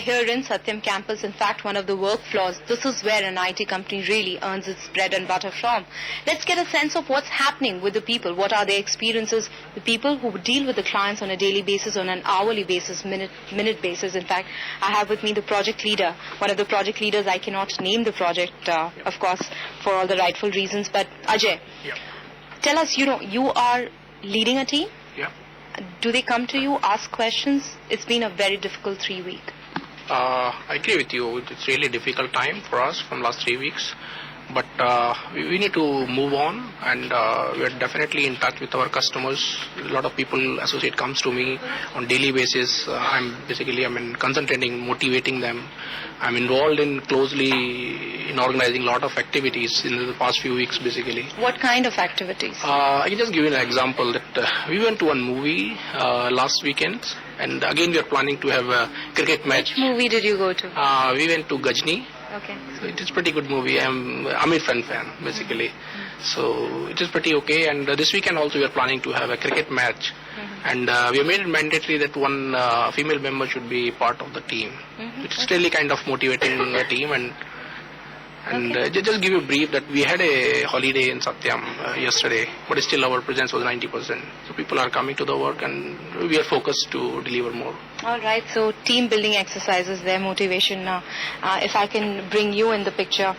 here in Satyam campus. In fact, one of the work floors. This is where an IT company really earns its bread and butter from. Let's get a sense of what's happening with the people. What are their experiences? The people who deal with the clients on a daily basis, on an hourly basis, minute basis. In fact, I have with me the project leader. One of the project leaders. I cannot name the project, of course, for all the rightful reasons. But Ajay, tell us. You are leading a team. Yeah. Do they come to you, ask questions? It's been a very difficult 3 weeks. I agree with you. It's really difficult time for us from last 3 weeks. But we need to move on, and we are definitely in touch with our customers. A lot of people, associate comes to me on daily basis. I'm concentrating, motivating them. I'm involved closely in organizing a lot of activities in the past few weeks, basically. What kind of activities? I can just give you an example that we went to one movie last weekend, and again we are planning to have a cricket match. Which movie did you go to? We went to Ghajini. Okay. So it is pretty good movie. I'm Amir Khan fan, basically. So it is pretty okay. And this weekend also we are planning to have a cricket match. And we have made it mandatory that one female member should be part of the team. It's really kind of motivating the team. And just give you a brief that we had a holiday in Satyam yesterday, but still our presence was 90%. So people are coming to the work, and we are focused to deliver more. All right, so team building exercises, their motivation now. If I can bring you in the picture,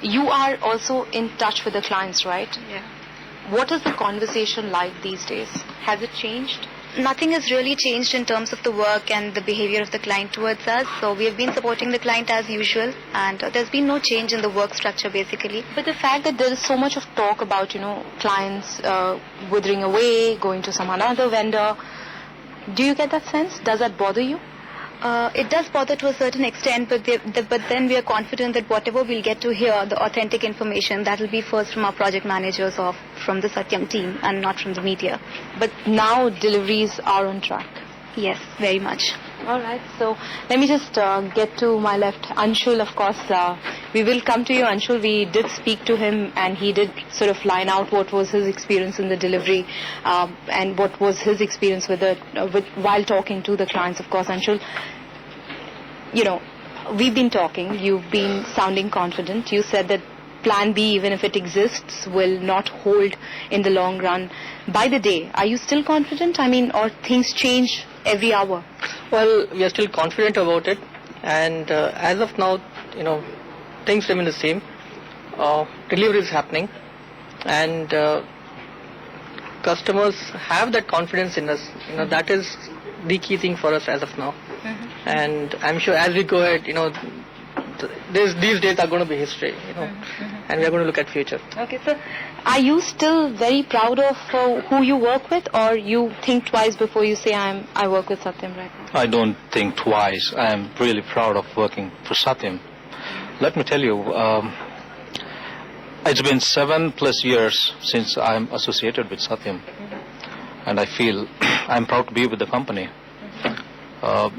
you are also in touch with the clients, right? Yeah. What is the conversation like these days? Has it changed? Nothing has really changed in terms of the work and the behavior of the client towards us. So we have been supporting the client as usual, and there's been no change in the work structure basically. But the fact that there is so much of talk about, clients withering away, going to some another vendor, do you get that sense? Does that bother you? It does bother to a certain extent, but then we are confident that whatever we'll get to hear, the authentic information, that will be first from our project managers or from the Satyam team and not from the media. But now deliveries are on track. Yes, very much. All right, so let me just get to my left. Anshul, of course, we will come to you, Anshul. We did speak to him, and he did sort of line out what was his experience in the delivery and what was his experience while talking to the clients, of course. Anshul, we've been talking. You've been sounding confident. You said that plan B, even if it exists, will not hold in the long run. By the day, are you still confident? Or things change every hour? Well, we are still confident about it, and as of now, things remain the same. Delivery is happening, and customers have that confidence in us. That is the key thing for us as of now. And I'm sure as we go ahead, these days are going to be history, and we are going to look at future. Okay, so are you still very proud of who you work with, or you think twice before you say I work with Satyam right now? I don't think twice. I am really proud of working for Satyam. Let me tell you, it's been 7+ years since I'm associated with Satyam, and I feel I'm proud to be with the company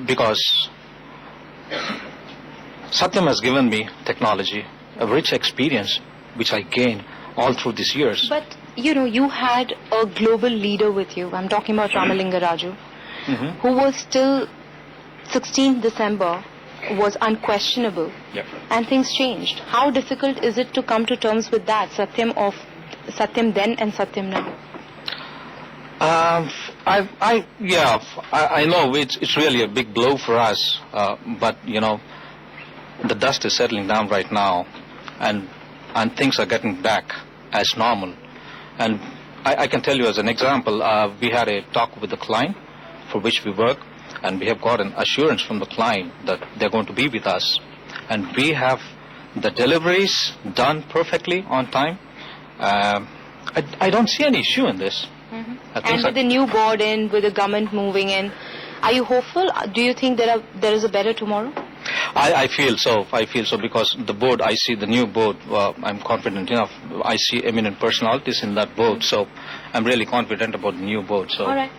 because Satyam has given me technology, a rich experience, which I gained all through these years. But, you had a global leader with you. I'm talking about Ramalinga Raju, who was still 16th December, was unquestionable. Yep. And things changed. How difficult is it to come to terms with that, Satyam then and Satyam now? I know it's really a big blow for us, but the dust is settling down right now, and things are getting back as normal. And I can tell you as an example, we had a talk with the client for which we work, and we have got an assurance from the client that they're going to be with us, and we have the deliveries done perfectly on time. I don't see any issue in this. And with the new board in, with the government moving in, are you hopeful? Do you think there is a better tomorrow? I feel so because the board, I see the new board, I'm confident enough. I see eminent personalities in that board, so I'm really confident about the new board. So. All right.